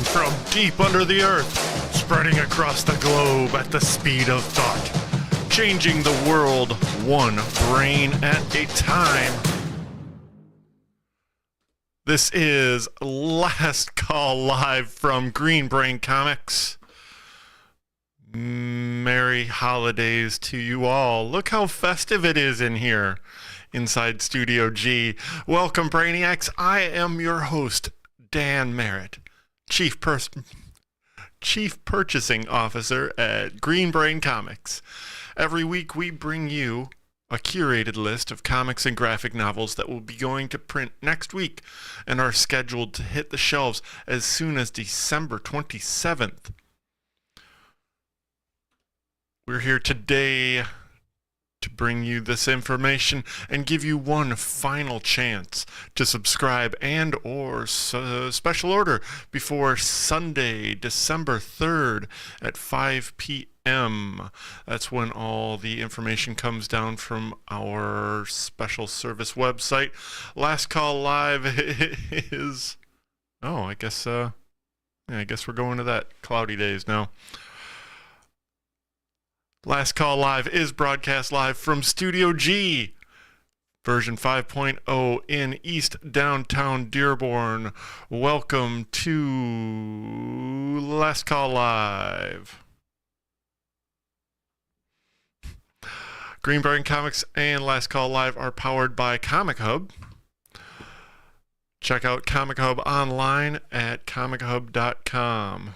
from deep under the earth, spreading across the globe at the speed of thought, changing the world one brain at a time. This is Last Call Live from Green Brain Comics. Merry holidays to you all. Look how festive it is in here inside Studio G. Welcome, Brainiacs. I am your host, Dan Merritt, Chief Purchasing Officer at Green Brain Comics. Every week we bring you a curated list of comics and graphic novels that will be going to print next week and are scheduled to hit the shelves as soon as December 27th. We're here today to bring you this information and give you one final chance to subscribe and or special order before Sunday, December 3rd at 5 p.m. That's when all the information comes down from our special service website. Last Call Live is... I guess we're going to that cloudy days now. Last Call Live is broadcast live from Studio G, version 5.0 in East Downtown Dearborn. Welcome to Last Call Live. Green Brain Comics and Last Call Live are powered by Comichub. Check out Comichub online at comichub.com.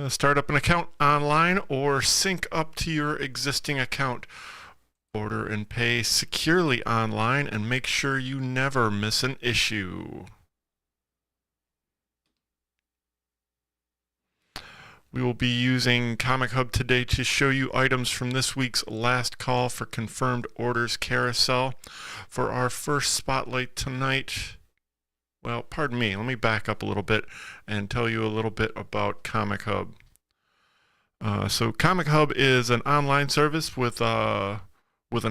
Start up an account online or sync up to your existing account. Order and pay securely online and make sure you never miss an issue. We will be using Comichub today to show you items from this week's Last Call for Confirmed Orders carousel. For our first spotlight tonight... Well, pardon me, let me back up a little bit and tell you a little bit about Comichub. So Comichub is an online service with an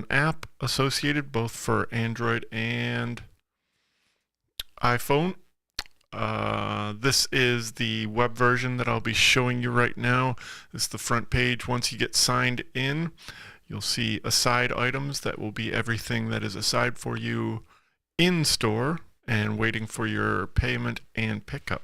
app associated both for Android and iPhone. This is the web version that I'll be showing you right now. This is the front page. Once you get signed in, you'll see aside items. That will be everything that is aside for you in store and waiting for your payment and pickup.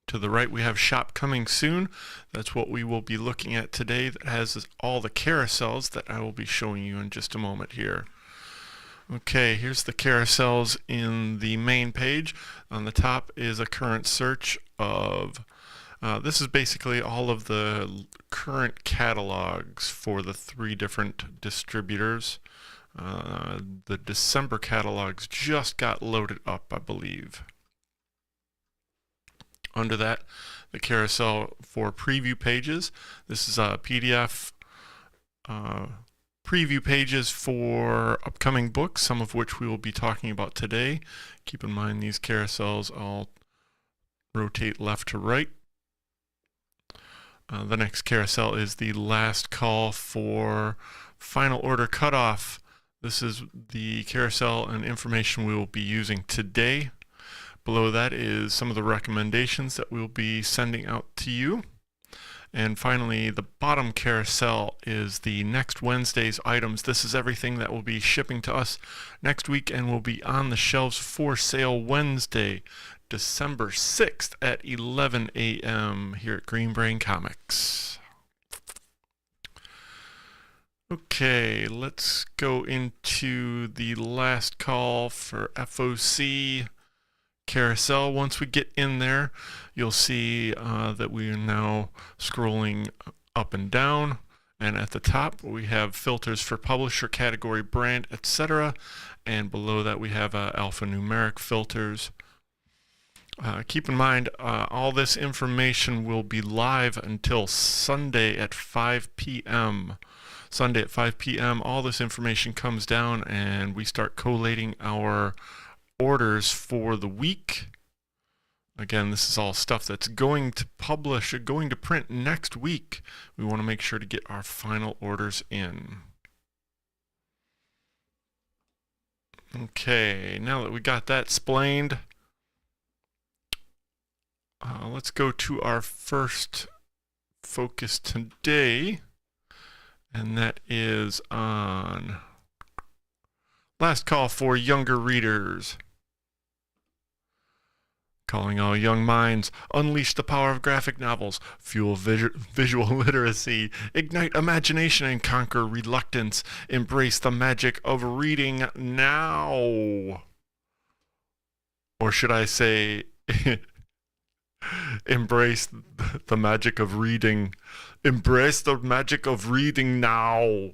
To the right, we have Shop Coming Soon. That's what we will be looking at today. That has all the carousels that I will be showing you in just a moment here. Okay, here's the carousels in the main page. On the top is a current search of... this is basically all of the current catalogs for the 3 different distributors. The December catalogs just got loaded up, I believe. Under that, the carousel for preview pages. This is a PDF preview pages for upcoming books, some of which we will be talking about today. Keep in mind these carousels all rotate left to right. The next carousel is the last call for final order cutoff. This is the carousel and information we will be using today. Below that is some of the recommendations that we'll be sending out to you. And finally, the bottom carousel is the next Wednesday's items. This is everything that will be shipping to us next week and will be on the shelves for sale Wednesday, December 6th at 11 a.m. here at Green Brain Comics. Okay, let's go into the last call for FOC carousel. Once we get in there, you'll see that we are now scrolling up and down. And at the top, we have filters for publisher, category, brand, etc. And below that, we have alphanumeric filters. Keep in mind, all this information will be live until Sunday at 5 p.m. Sunday at 5 p.m. all this information comes down and we start collating our orders for the week. Again, this is all stuff that's going to publish or going to print next week. We want to make sure to get our final orders in. Okay, now that we got that explained, let's go to our first focus today, and that is on Last Call for Younger Readers. Calling all young minds, unleash the power of graphic novels, fuel visual literacy, ignite imagination and conquer reluctance, embrace the magic of reading now. Or should I say, embrace the magic of reading. Embrace the magic of reading now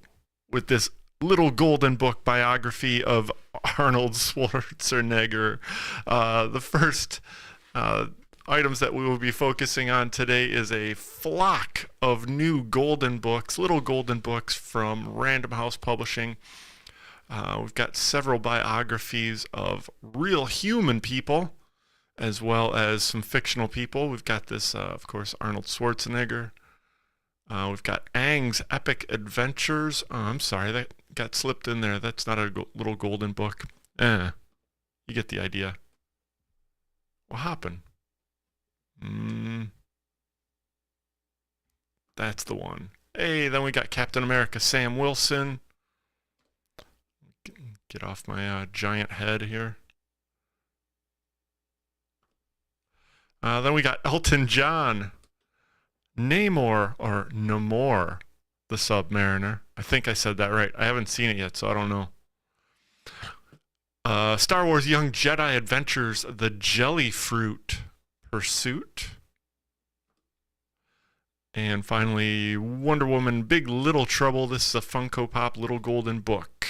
with this little golden book biography of Arnold Schwarzenegger. The first items that we will be focusing on today is a flock of new golden books, little golden books from Random House Publishing. We've got several biographies of real human people, as well as some fictional people. We've got this, of course, Arnold Schwarzenegger. We've got Aang's Epic Adventures. Oh, I'm sorry, that got slipped in there. That's not a little golden book. You get the idea. What happened? That's the one. Hey, then we got Captain America Sam Wilson. Get off my giant head here. Then we got Elton John. Namor, or Namor, the Submariner. I think I said that right. I haven't seen it yet, so I don't know. Star Wars Young Jedi Adventures, The Jellyfruit Pursuit. And finally, Wonder Woman Big Little Trouble. This is a Funko Pop Little Golden Book.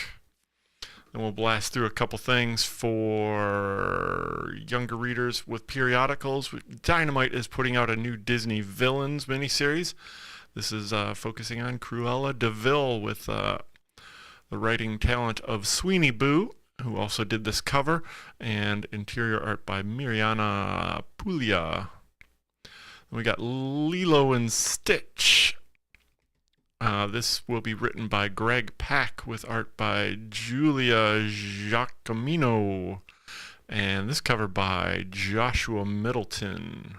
And we'll blast through a couple things for younger readers with periodicals. Dynamite is putting out a new Disney Villains miniseries. This is focusing on Cruella de Vil with the writing talent of Sweeney Boo, who also did this cover, and interior art by Mirjana Puglia. We got Lilo and Stitch. This will be written by Greg Pak with art by Julia Giacomino, and this cover by Joshua Middleton.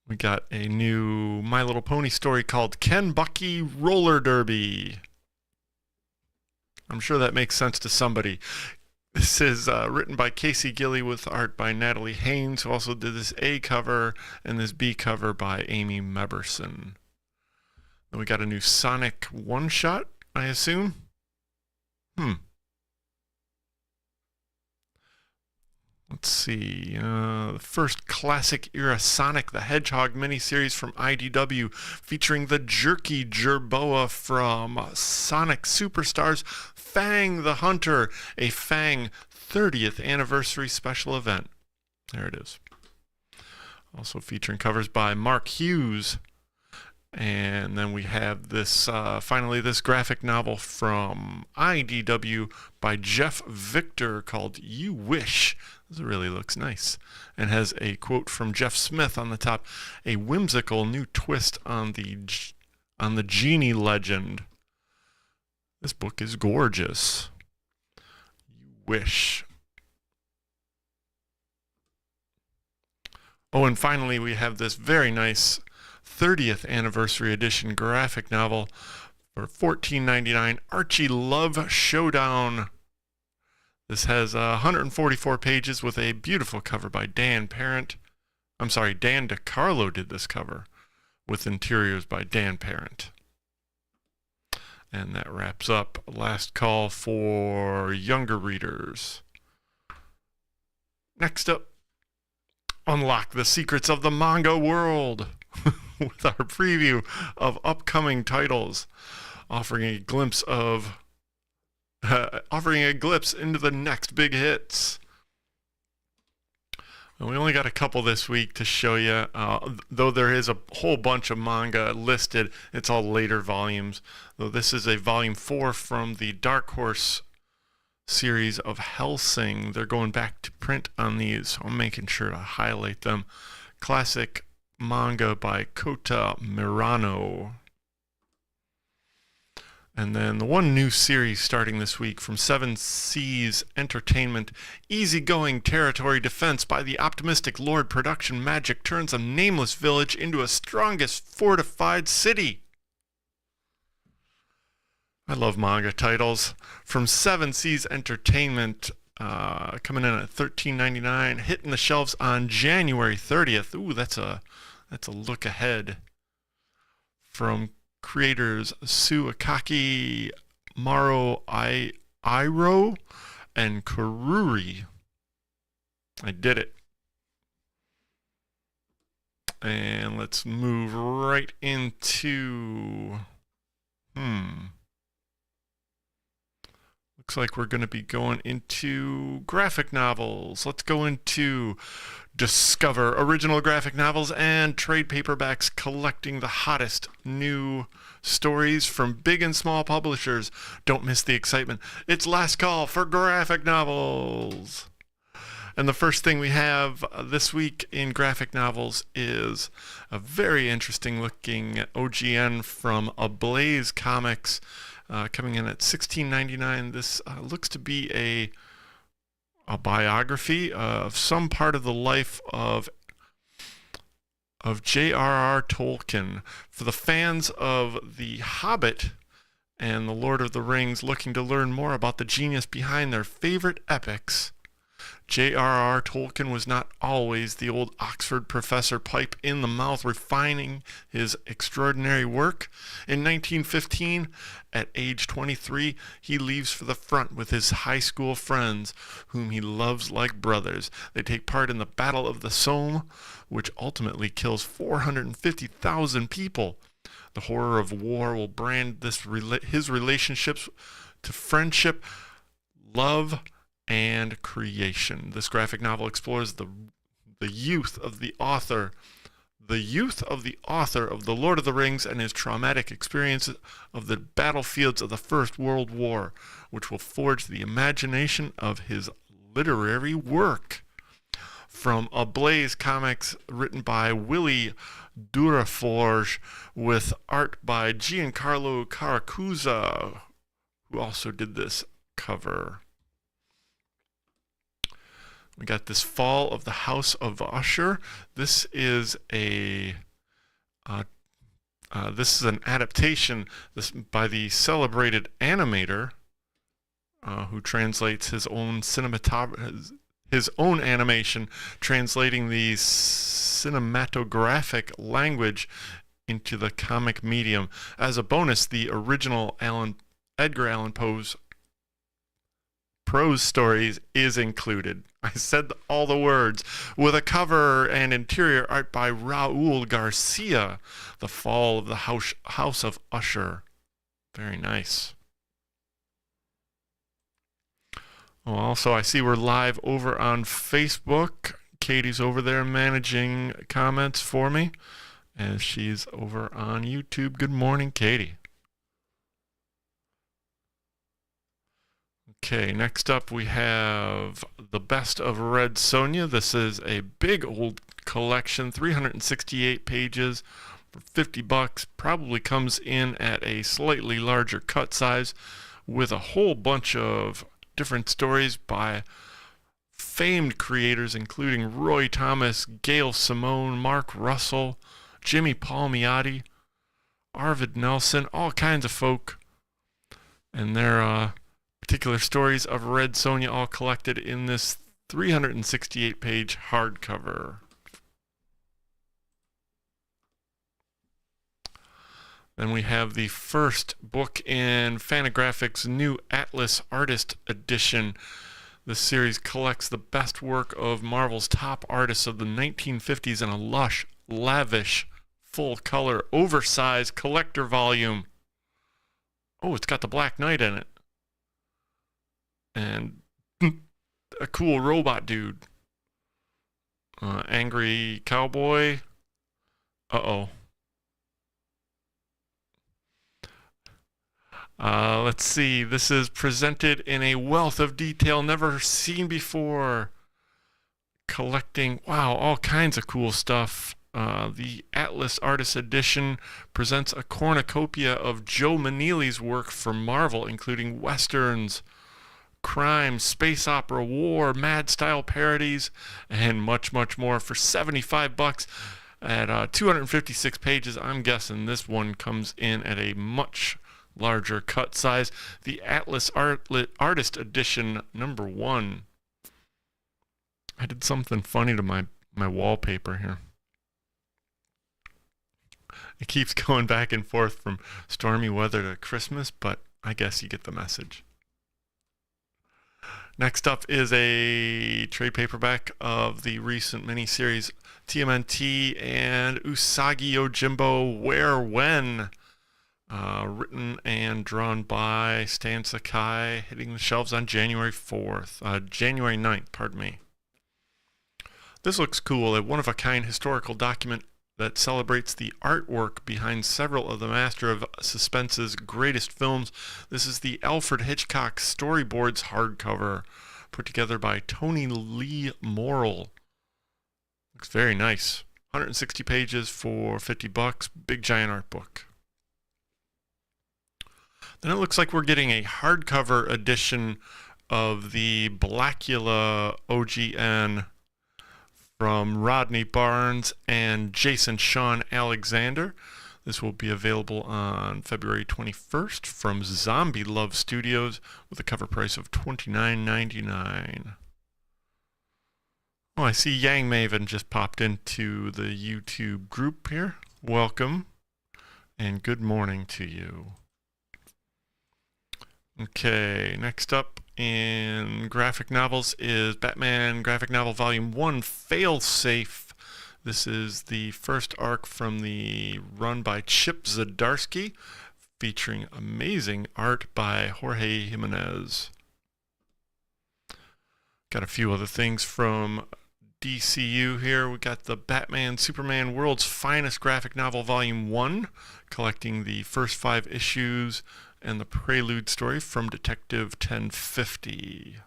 We got a new My Little Pony story called Ken Bucky Roller Derby. I'm sure that makes sense to somebody. This is written by Casey Gilly with art by Natalie Haynes, who also did this A cover, and this B cover by Amy Meberson. Then we got a new Sonic one-shot, I assume? Let's see. The first classic era Sonic the Hedgehog miniseries from IDW, featuring the jerky Jerboa from Sonic Superstars Fang the Hunter, a Fang 30th anniversary special event. There it is. Also featuring covers by Mark Hughes. And then we have this, finally, this graphic novel from IDW by Jeff Victor called You Wish. This really looks nice. And has a quote from Jeff Smith on the top, a whimsical new twist on the genie legend. This book is gorgeous. You Wish. Oh, and finally we have this very nice 30th anniversary edition graphic novel for $14.99, Archie Love Showdown. This has 144 pages with a beautiful cover by Dan Parent. I'm sorry, Dan DiCarlo did this cover with interiors by Dan Parent. And that wraps up Last Call for Younger Readers. Next up, unlock the secrets of the manga world with our preview of upcoming titles, offering a glimpse into the next big hits. And we only got a couple this week to show you, though there is a whole bunch of manga listed. It's all later volumes, though this is a volume 4 from the Dark Horse series of Hellsing. They're going back to print on these, so I'm making sure to highlight them. Classic manga by Kota Mirano. And then the one new series starting this week from Seven Seas Entertainment, Easygoing Territory Defense by the Optimistic Lord Production Magic turns a nameless village into a strongest fortified city. I love manga titles. From Seven Seas Entertainment, coming in at $13.99, hitting the shelves on January 30th. Ooh, that's a look ahead. From creators Suakaki, Maro Iro, and Karuri. I did it. And let's move right into... Looks like we're going to be going into graphic novels. Let's go into Discover Original Graphic Novels and Trade Paperbacks, collecting the hottest new stories from big and small publishers. Don't miss the excitement. It's last call for graphic novels. And the first thing we have this week in graphic novels is a very interesting looking OGN from Ablaze Comics, coming in at $16.99. This looks to be a biography of some part of the life of JRR Tolkien. For the fans of The Hobbit and The Lord of the Rings looking to learn more about the genius behind their favorite epics, J.R.R. Tolkien was not always the old Oxford professor pipe in the mouth refining his extraordinary work. In 1915, at age 23, he leaves for the front with his high school friends, whom he loves like brothers. They take part in the Battle of the Somme, which ultimately kills 450,000 people. The horror of war will brand his relationships to friendship, love, and creation. This graphic novel explores the youth of the author of The Lord of the Rings and his traumatic experience of the battlefields of the First World War, which will forge the imagination of his literary work. From Ablaze Comics, written by Willie Duraforge, with art by Giancarlo Caracusa, who also did this cover. We got this Fall of the House of Usher. This is an adaptation by the celebrated animator who translates his own animation, translating the cinematographic language into the comic medium. As a bonus, the original Edgar Allan Poe's prose stories is included. I said all the words. With a cover and interior art by Raul Garcia. The Fall of the House of Usher. Very nice. Oh, also, I see we're live over on Facebook. Katie's over there managing comments for me, as she's over on YouTube. Good morning, Katie. Okay, next up we have The Best of Red Sonja. This is a big old collection, 368 pages for $50. Probably comes in at a slightly larger cut size with a whole bunch of different stories by famed creators including Roy Thomas, Gail Simone, Mark Russell, Jimmy Palmiotti, Arvid Nelson, all kinds of folk. And they're particular stories of Red Sonja all collected in this 368-page hardcover. Then we have the first book in Fantagraphics' new Atlas Artist Edition. This series collects the best work of Marvel's top artists of the 1950s in a lush, lavish, full-color, oversized collector volume. Oh, it's got the Black Knight in it. And a cool robot dude. Angry cowboy. Uh-oh. Let's see. This is presented in a wealth of detail never seen before. Collecting, wow, all kinds of cool stuff. The Atlas Artist Edition presents a cornucopia of Joe Maneely's work for Marvel, including westerns, crime, space opera, war, mad style parodies, and much, much more for $75 at 256 pages. I'm guessing this one comes in at a much larger cut size. The Atlas Artist Edition #1. I did something funny to my wallpaper here. It keeps going back and forth from stormy weather to Christmas, but I guess you get the message. Next up is a trade paperback of the recent miniseries TMNT and Usagi Yojimbo Where When, written and drawn by Stan Sakai, hitting the shelves on January 9th, pardon me. This looks cool, a one-of-a-kind historical document that celebrates the artwork behind several of the master of suspense's greatest films. This is the Alfred Hitchcock Storyboards hardcover, put together by Tony Lee Morrill. Looks very nice. 160 pages for $50. Big giant art book. Then it looks like we're getting a hardcover edition of the Blackula OGN from Rodney Barnes and Jason Sean Alexander. This will be available on February 21st from Zombie Love Studios with a cover price of $29.99. Oh, I see Yang Maven just popped into the YouTube group here. Welcome and good morning to you. Okay, next up in graphic novels is Batman Graphic Novel Volume 1, Failsafe. This is the first arc from the run by Chip Zdarsky, featuring amazing art by Jorge Jimenez. Got a few other things from DCU here. We got the Batman Superman World's Finest Graphic Novel Volume 1, collecting the first 5 issues and the prelude story from Detective 1050.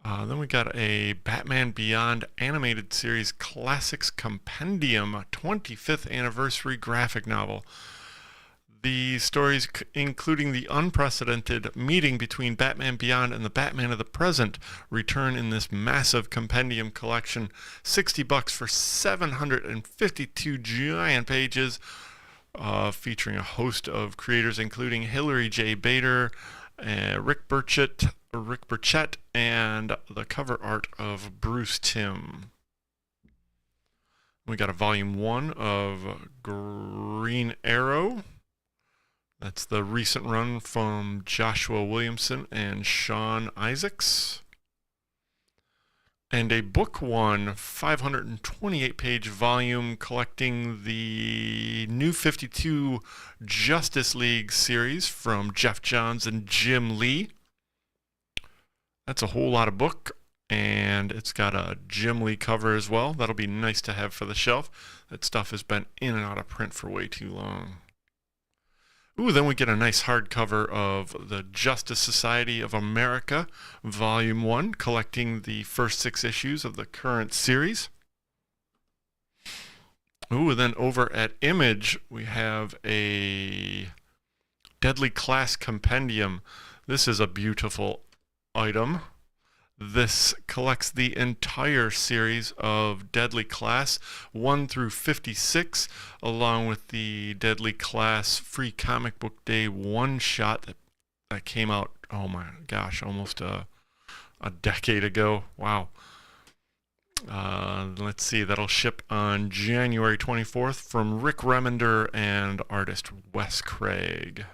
Then we got a Batman Beyond animated series Classics Compendium, a 25th anniversary graphic novel. The stories, including the unprecedented meeting between Batman Beyond and the Batman of the present, return in this massive compendium collection. $60 for 752 giant pages, featuring a host of creators, including Hilary J. Bader, Rick Burchett, and the cover art of Bruce Timm. We got a volume 1 of Green Arrow. That's the recent run from Joshua Williamson and Sean Isaacs. And a book 1, 528-page volume collecting the New 52 Justice League series from Jeff Johns and Jim Lee. That's a whole lot of book, and it's got a Jim Lee cover as well. That'll be nice to have for the shelf. That stuff has been in and out of print for way too long. Ooh, then we get a nice hardcover of the Justice Society of America, Volume 1, collecting the first 6 issues of the current series. Ooh, then over at Image, we have a Deadly Class Compendium. This is a beautiful item. This collects the entire series of Deadly Class 1 through 56, along with the Deadly Class Free Comic Book Day one-shot that came out, oh my gosh, almost a decade ago. Wow. Let's see, that'll ship on January 24th from Rick Remender and artist Wes Craig.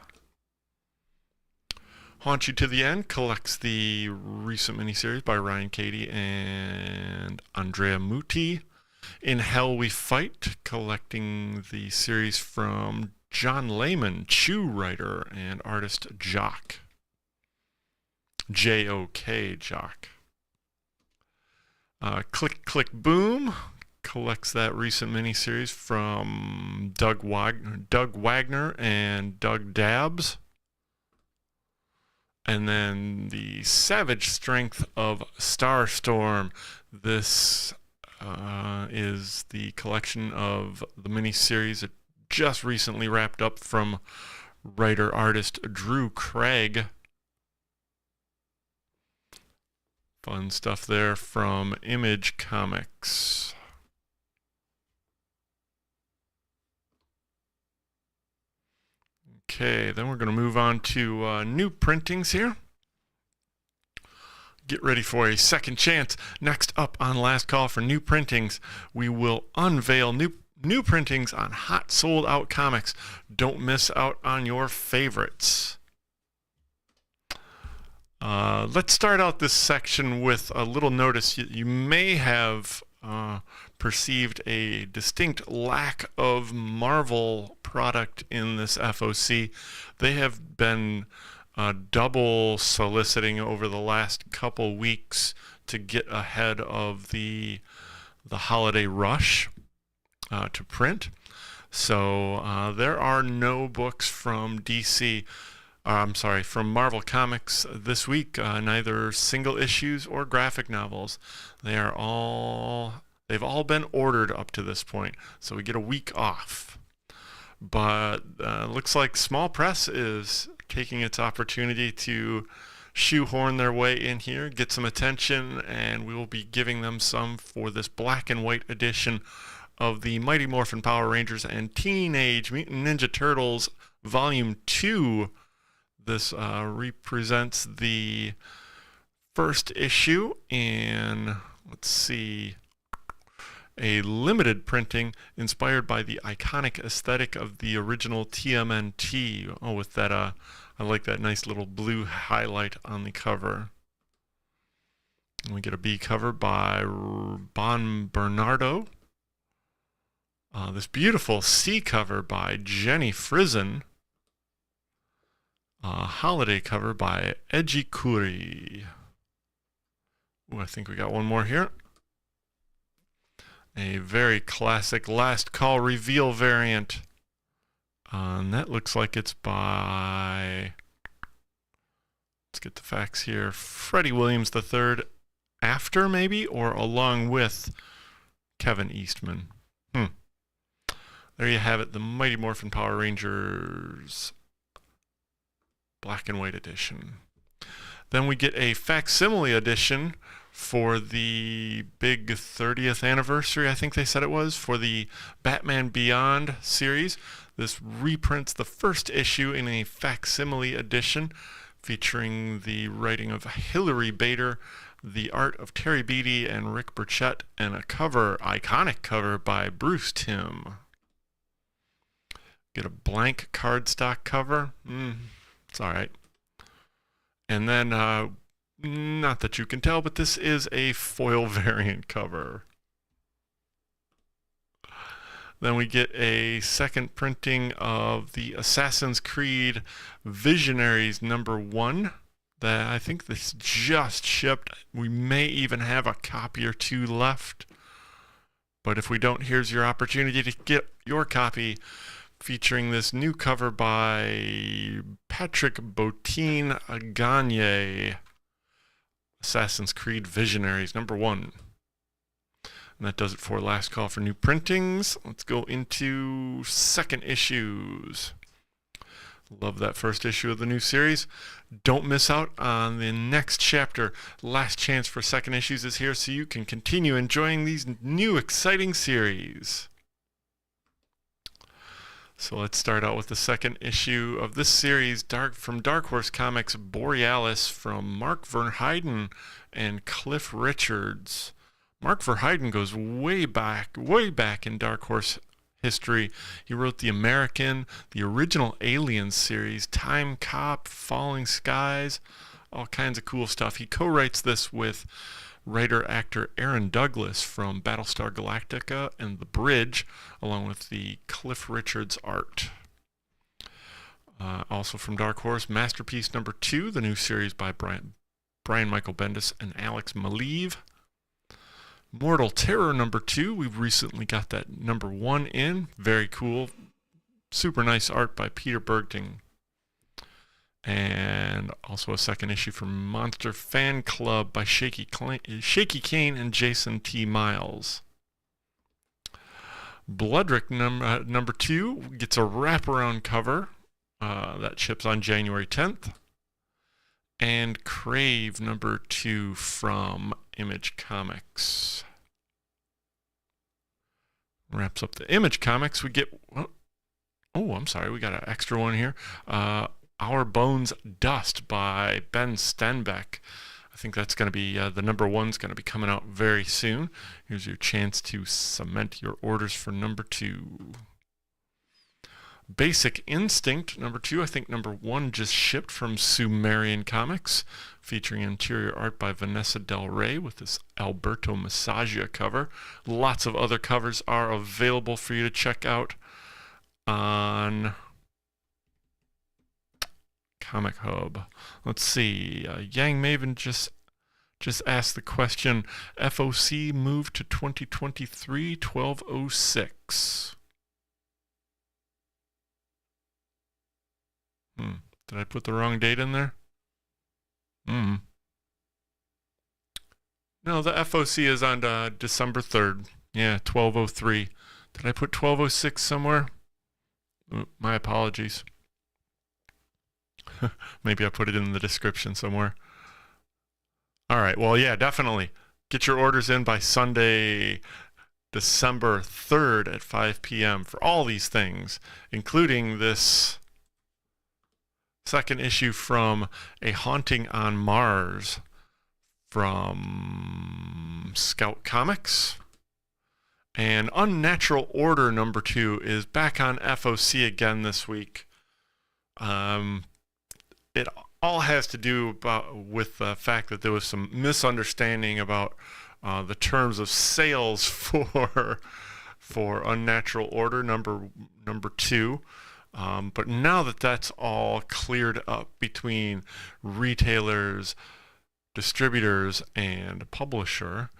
Haunt You to the End collects the recent miniseries by Ryan Cady and Andrea Muti. In Hell We Fight, collecting the series from John Layman, Chew writer, and artist Jock. J-O-K, Jock. Click Click Boom collects that recent miniseries from Doug Wagner and Doug Dabbs. And then the Savage Strength of Starstorm. This is the collection of the miniseries that just recently wrapped up from writer-artist Drew Craig. Fun stuff there from Image Comics. Okay, then we're going to move on to new printings here. Get ready for a second chance. Next up on Last Call for new printings, we will unveil new printings on hot sold out comics. Don't miss out on your favorites. Let's start out this section with a little notice. You may have perceived a distinct lack of Marvel product in this FOC. They have been double soliciting over the last couple weeks to get ahead of the holiday rush to print. So there are no books from from Marvel Comics this week, neither single issues or graphic novels. They've all been ordered up to this point, so we get a week off. But looks like Small Press is taking its opportunity to shoehorn their way in here, get some attention, and we will be giving them some for this black and white edition of the Mighty Morphin Power Rangers and Teenage Mutant Ninja Turtles Volume 2. This represents the first issue in, let's see, a limited printing inspired by the iconic aesthetic of the original TMNT. Oh, with that, I like that nice little blue highlight on the cover. And we get a B cover by Bon Bernardo. This beautiful C cover by Jenny Frizen. Holiday cover by Eiji Kuri. Ooh, I think we got one more here. A very classic Last Call reveal variant. And that looks like it's by, let's get the facts here, Freddie Williams III, after maybe, or along with Kevin Eastman. There you have it, the Mighty Morphin Power Rangers black and white edition. Then we get a facsimile edition for the big 30th anniversary, I think they said it was, for the Batman Beyond series. This reprints the first issue in a facsimile edition featuring the writing of Hilary Bader, the art of Terry Beattie and Rick Burchett, and a iconic cover by Bruce Timm. Get a blank cardstock cover. It's all right. And then, not that you can tell, but this is a foil variant cover. Then we get a second printing of the Assassin's Creed Visionaries #1. That I think this just shipped. We may even have a copy or two left. But if we don't, here's your opportunity to get your copy, featuring this new cover by Patrick Bottin Gagne. Assassin's Creed Visionaries #1. And that does it for Last Call for new printings. Let's go into second issues. Love that first issue of the new series. Don't miss out on the next chapter. Last chance for second issues is here, so you can continue enjoying these new exciting series. So let's start out with the second issue of this series, from Dark Horse Comics, Borealis, from Mark Verheiden and Cliff Richards. Mark Verheiden goes way back in Dark Horse history. He wrote The American, the original Aliens series, Time Cop, Falling Skies, all kinds of cool stuff. He co-writes this with writer-actor Aaron Douglas from Battlestar Galactica and The Bridge, along with the Cliff Richards art. Also from Dark Horse, Masterpiece #2, the new series by Brian Michael Bendis and Alex Maleev. Mortal Terror #2, we've recently got that #1 in. Very cool. Super nice art by Peter Bergting. And also a second issue from Monster Fan Club by Shaky Kane and Jason T. Miles. Bloodrick number 2 gets a wraparound cover that ships on January 10th. And Crave number 2 from Image Comics. Wraps up the Image Comics. We get... Oh, I'm sorry. We got an extra one here. Our Bones Dust by Ben Stenbeck. I think that's going to be, the number 1's going to be coming out very soon. Here's your chance to cement your orders for number 2. Basic Instinct, number 2. I think number 1 just shipped from Sumerian Comics, featuring interior art by Vanessa Del Rey with this Alberto Massagia cover. Lots of other covers are available for you to check out on Comic Hub. Let's see. Yang Maven just asked the question, FOC moved to 2023, 1206. Did I put the wrong date in there? No, the FOC is on December 3rd. Yeah, 1203. Did I put 1206 somewhere? My apologies. Maybe I put it in the description somewhere. All right, well, yeah, definitely. Get your orders in by Sunday, December 3rd at 5 p.m. for all these things, including this second issue from A Haunting on Mars from Scout Comics. And Unnatural Order number 2 is back on FOC again this week. It all has to do with the fact that there was some misunderstanding about the terms of sales for Unnatural Order number 2. But now that that's all cleared up between retailers, distributors, and publisher,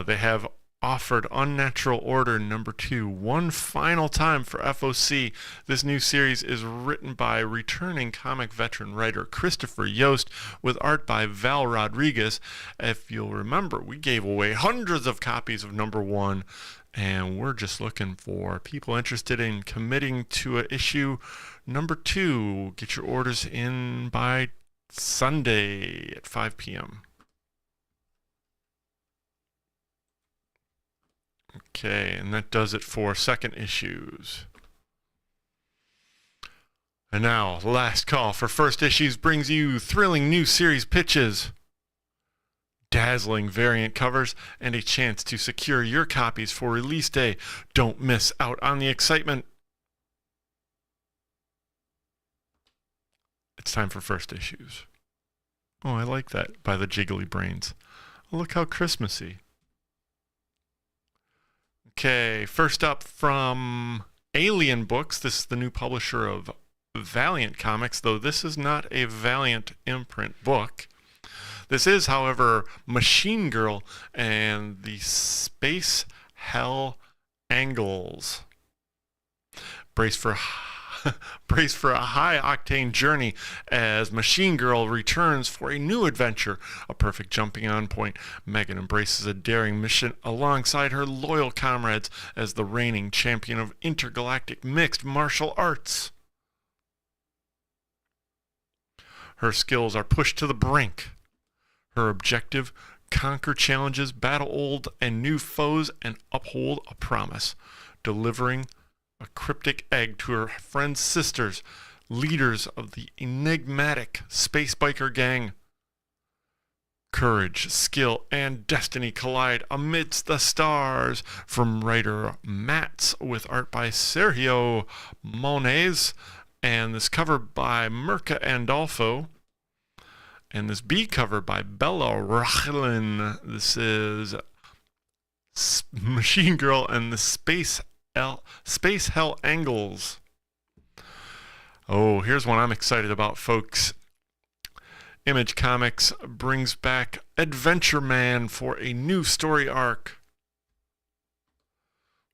they have offered Unnatural Order number 2 one final time for FOC. This new series is written by returning comic veteran writer Christopher Yost with art by Val Rodriguez. If you'll remember, we gave away hundreds of copies of number 1, and we're just looking for people interested in committing to issue number 2. Get your orders in by Sunday at 5 p.m. Okay, and that does it for second issues. And now, last call for first issues brings you thrilling new series pitches, dazzling variant covers, and a chance to secure your copies for release day. Don't miss out on the excitement. It's time for first issues. Oh, I like that, by the Jiggly Brains. Oh, look how Christmassy. Okay, first up from Alien Books. This is the new publisher of Valiant Comics, though this is not a Valiant imprint book. This is, however, Machine Girl and the Space Hell Angles. Brace for a high-octane journey as Machine Girl returns for a new adventure, a perfect jumping-on point. Megan embraces a daring mission alongside her loyal comrades as the reigning champion of intergalactic mixed martial arts. Her skills are pushed to the brink. Her objective, conquer challenges, battle old and new foes, and uphold a promise, delivering a cryptic egg to her friend's sisters, leaders of the enigmatic space biker gang. Courage, skill, and destiny collide amidst the stars. From writer Mats with art by Sergio Moniz, and this cover by Mirka Andolfo, and this B cover by Bella Rachlin. This is Machine Girl and the Space Hell Angles. Oh, here's one I'm excited about, folks. Image Comics brings back Adventure Man for a new story arc.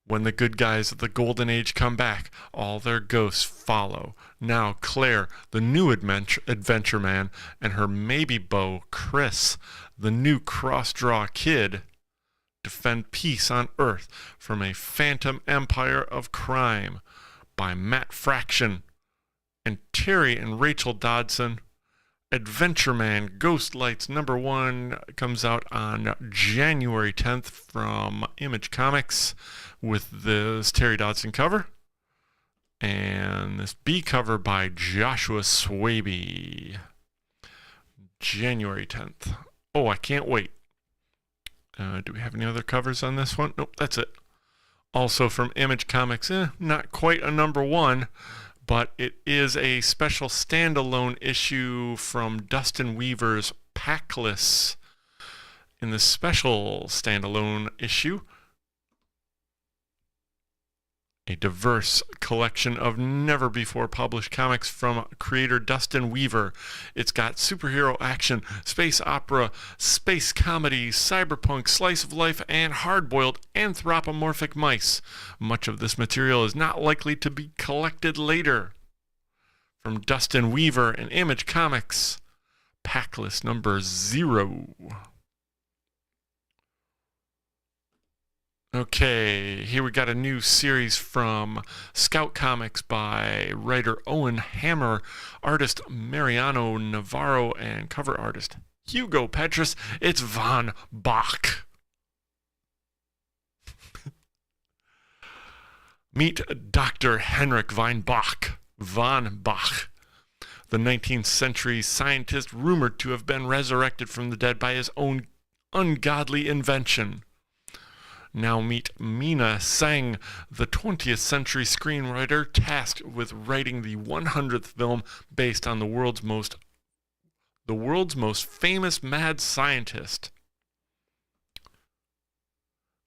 When the good guys of the Golden Age come back, all their ghosts follow. Now Claire, the new adventure man, and her maybe beau, Chris, the new cross-draw kid, defend peace on Earth from a phantom empire of crime by Matt Fraction and Terry and Rachel Dodson. Adventure Man Ghost Lights #1 comes out on January 10th from Image Comics with this Terry Dodson cover and this B cover by Joshua Swaby. January 10th. Oh, I can't wait. Do we have any other covers on this one? Nope, that's it. Also from Image Comics, not quite a #1, but it is a special standalone issue from Dustin Weaver's Packless. In the special standalone issue, a diverse collection of never-before-published comics from creator Dustin Weaver. It's got superhero action, space opera, space comedy, cyberpunk, slice of life, and hard-boiled anthropomorphic mice. Much of this material is not likely to be collected later. From Dustin Weaver and Image Comics, Packless #0. Okay, here we got a new series from Scout Comics by writer Owen Hammer, artist Mariano Navarro, and cover artist Hugo Petrus. It's Von Bach. Meet Dr. Henrik von Bach, the 19th century scientist rumored to have been resurrected from the dead by his own ungodly invention. Now meet Mina Sang, the 20th century screenwriter tasked with writing the 100th film based on the world's most famous mad scientist.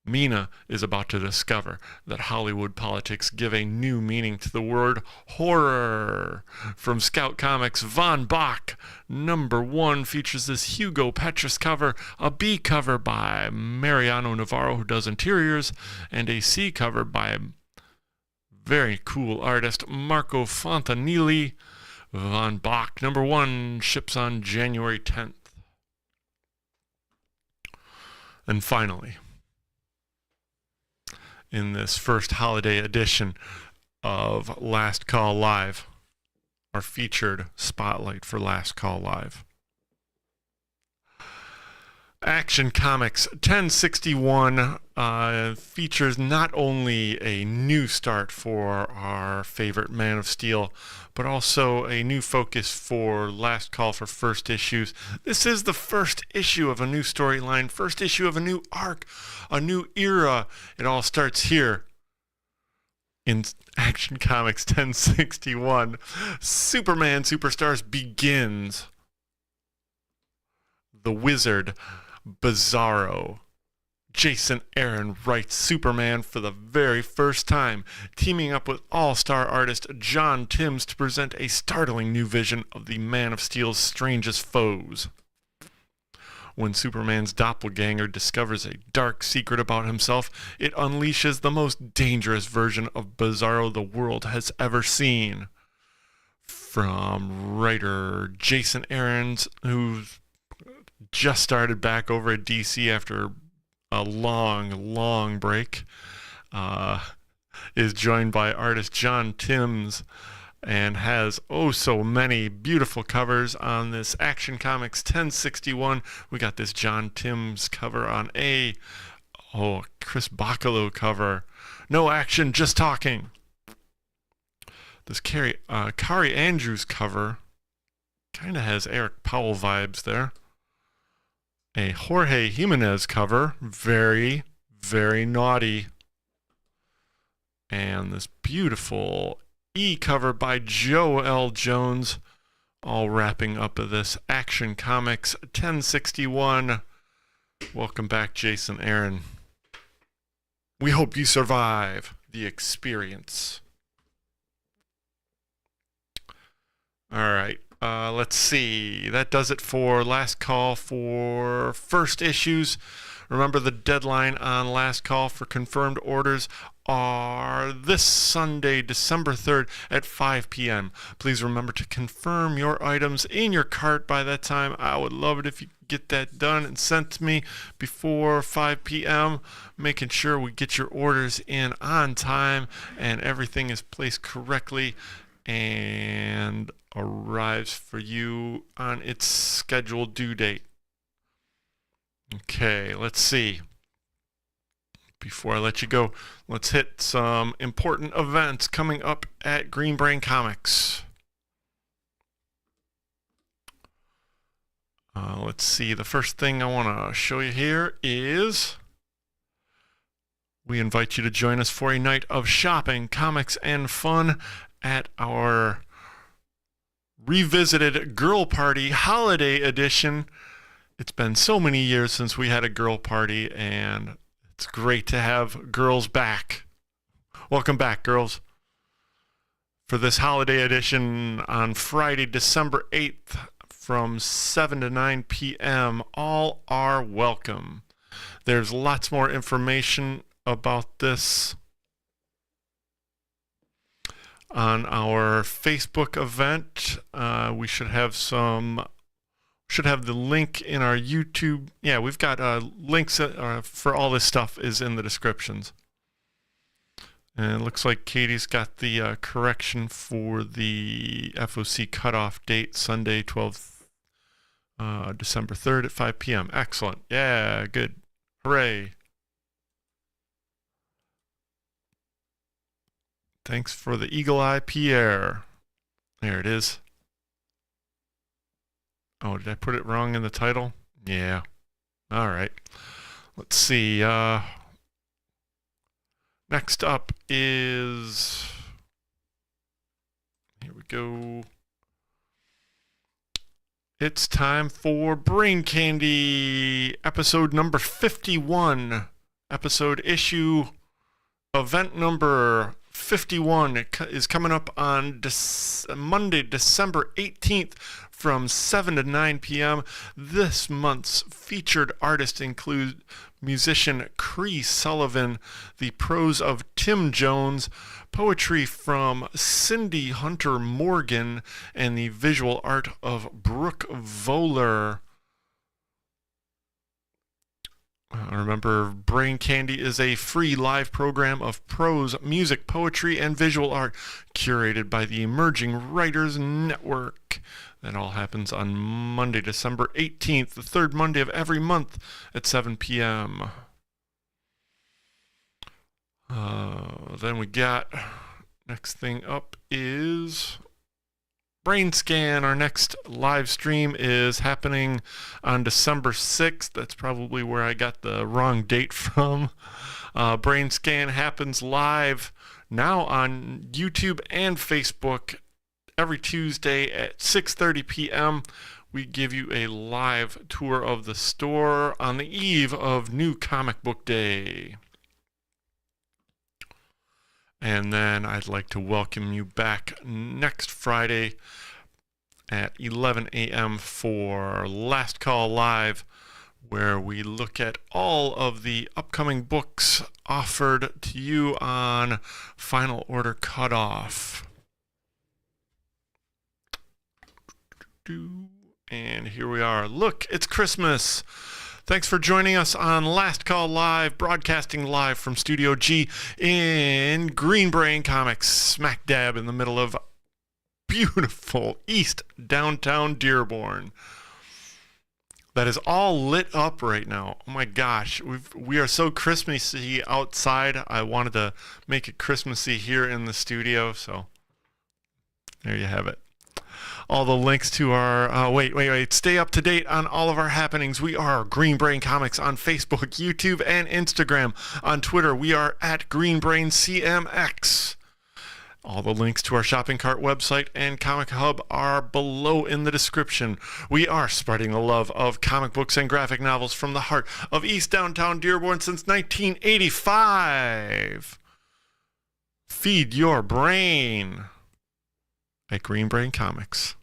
Mina is about to discover that Hollywood politics give a new meaning to the word horror. From Scout Comics, Von Bach #1 features this Hugo Petrus cover, a B cover by Mariano Navarro, who does interiors, and a C cover by very cool artist Marco Fontanilli. Von Bach #1 ships on January 10th. And finally, in this first holiday edition of Last Call Live, our featured spotlight for Last Call Live. Action Comics 1061 features not only a new start for our favorite Man of Steel, but also a new focus for Last Call for first issues. This is the first issue of a new storyline, first issue of a new arc, a new era. It all starts here in Action Comics 1061. Superman Superstars begins. The Wizard Bizarro. Jason Aaron writes Superman for the very first time, teaming up with all-star artist John Timms to present a startling new vision of the Man of Steel's strangest foes. When Superman's doppelganger discovers a dark secret about himself, it unleashes the most dangerous version of Bizarro the world has ever seen. From writer Jason Aaron's, who's just started back over at DC after a long break, is joined by artist John Timms and has so many beautiful covers on this Action Comics 1061. We got this John Timms cover on Chris Bacalo cover. No action, just talking. This Kari Andrews cover kind of has Eric Powell vibes there. A Jorge Jimenez cover, very, very naughty. And this beautiful E cover by Joe L. Jones, all wrapping up of this Action Comics 1061. Welcome back, Jason Aaron. We hope you survive the experience. All right. Let's see. That does it for Last Call for first issues. Remember, the deadline on last call for confirmed orders are this Sunday, December 3rd at 5 p.m. Please remember to confirm your items in your cart by that time. I would love it if you get that done and sent to me before 5 p.m., making sure we get your orders in on time and everything is placed correctly and arrives for you on its scheduled due date. Okay, let's see. Before I let you go, let's hit some important events coming up at Green Brain Comics. Let's see, the first thing I want to show you here is we invite you to join us for a night of shopping, comics, and fun at our revisited Girl Party Holiday Edition. It's been so many years since we had a girl party, and it's great to have girls back. Welcome back, girls. For this holiday edition on Friday, December 8th, from 7 to 9 p.m., all are welcome. There's lots more information about this on our Facebook event. We should have the link in our YouTube. Yeah, we've got links for all this stuff is in the descriptions. And it looks like Katie's got the correction for the FOC cutoff date, Sunday, December 3rd at 5 p.m. Excellent. Yeah, good. Hooray. Thanks for the eagle eye, Pierre. There it is. Oh, did I put it wrong in the title? Yeah. All right. Let's see. Next up is... Here we go. It's time for Brain Candy, episode number 51. Episode issue, event number 51 is coming up on Monday, December 18th from 7 to 9 p.m. This month's featured artists include musician Cree Sullivan, the prose of Tim Jones, poetry from Cindy Hunter Morgan, and the visual art of Brooke Voller. Remember, Brain Candy is a free live program of prose, music, poetry, and visual art curated by the Emerging Writers Network. That all happens on Monday, December 18th, the third Monday of every month at 7 p.m. Then we got, next thing up is BrainScan. Our next live stream is happening on December 6th. That's probably where I got the wrong date from. BrainScan happens live now on YouTube and Facebook every Tuesday at 6:30 p.m. We give you a live tour of the store on the eve of New Comic Book Day. And then I'd like to welcome you back next Friday at 11 a.m. for Last Call Live, where we look at all of the upcoming books offered to you on Final Order Cutoff. And here we are. Look, it's Christmas. Thanks for joining us on Last Call Live, broadcasting live from Studio G in Green Brain Comics, smack dab in the middle of beautiful East downtown Dearborn. That is all lit up right now. Oh my gosh, we are so Christmassy outside. I wanted to make it Christmassy here in the studio, so there you have it. All the links to our, wait. Stay up to date on all of our happenings. We are Green Brain Comics on Facebook, YouTube, and Instagram. On Twitter, we are at Green Brain CMX. All the links to our shopping cart website and Comic Hub are below in the description. We are spreading the love of comic books and graphic novels from the heart of East Downtown Dearborn since 1985. Feed your brain at Green Brain Comics.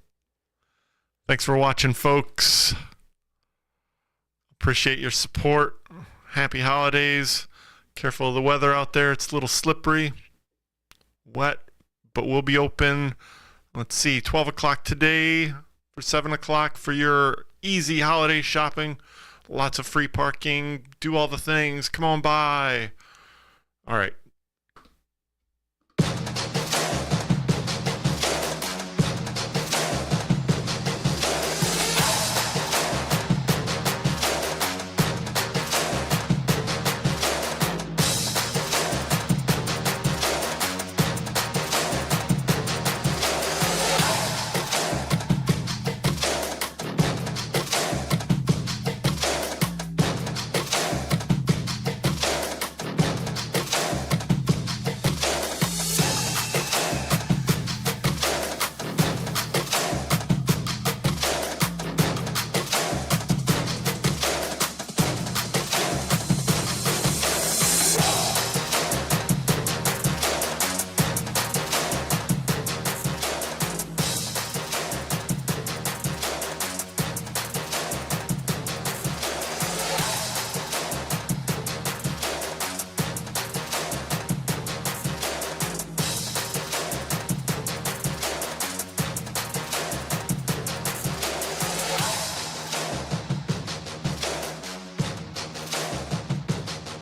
Thanks for watching, folks. Appreciate your support. Happy holidays. Careful of the weather out there. It's a little slippery, wet, but we'll be open, let's see, 12 o'clock today for 7 o'clock for your easy holiday shopping. Lots of free parking. Do all the things. Come on by. All right.